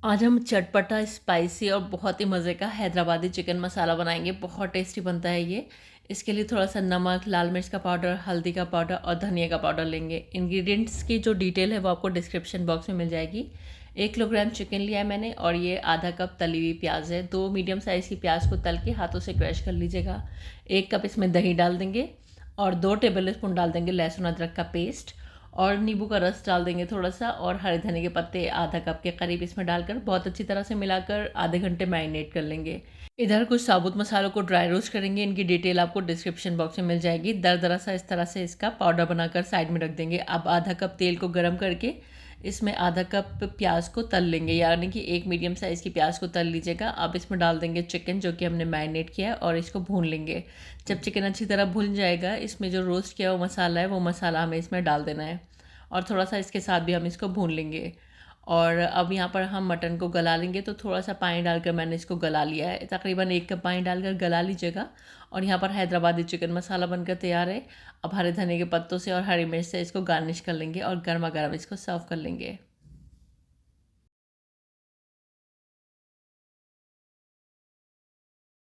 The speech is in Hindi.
आज हम चटपटा, स्पाइसी और बहुत ही मज़े का हैदराबादी चिकन मसाला बनाएंगे। बहुत टेस्टी बनता है ये। इसके लिए थोड़ा सा नमक, लाल मिर्च का पाउडर, हल्दी का पाउडर और धनिया का पाउडर लेंगे। इंग्रेडिएंट्स की जो डिटेल है वो आपको डिस्क्रिप्शन बॉक्स में मिल जाएगी। 1 किलोग्राम चिकन लिया है मैंने और ये आधा कप तली हुई प्याज है। 2 मीडियम साइज़ की प्याज को तल के हाथों से क्रश कर लीजिएगा। 1 कप इसमें दही डाल देंगे और 2 टेबल स्पून डाल देंगे लहसुन अदरक का पेस्ट और नींबू का रस डाल देंगे थोड़ा सा, और हरे धनिया के पत्ते आधा कप के करीब इसमें डालकर बहुत अच्छी तरह से मिलाकर आधे घंटे मैरिनेट कर लेंगे। इधर कुछ साबुत मसालों को ड्राई रोस्ट करेंगे। इनकी डिटेल आपको डिस्क्रिप्शन बॉक्स में मिल जाएगी। दरदरा सा इस तरह से इसका पाउडर बनाकर साइड में रख देंगे। अब आधा कप तेल को गर्म करके इसमें आधा कप प्याज को तल लेंगे, यानी कि 1 मीडियम साइज़ की प्याज को तल लीजिएगा। अब इसमें डाल देंगे चिकन जो कि हमने मैरिनेट किया है और इसको भून लेंगे। जब चिकन अच्छी तरह भून जाएगा, इसमें जो रोस्ट किया हुआ मसाला है वो मसाला हमें इसमें डाल देना है और थोड़ा सा इसके साथ भी हम इसको भून लेंगे। और अब यहाँ पर हम मटन को गला लेंगे, तो थोड़ा सा पानी डालकर मैंने इसको गला लिया है। तकरीबन 1 कप पानी डालकर गला लीजिएगा। और यहाँ पर हैदराबादी चिकन मसाला बनकर तैयार है। अब हरे धनिया के पत्तों से और हरी मिर्च से इसको गार्निश कर लेंगे और गर्मा गर्म इसको सर्व कर लेंगे।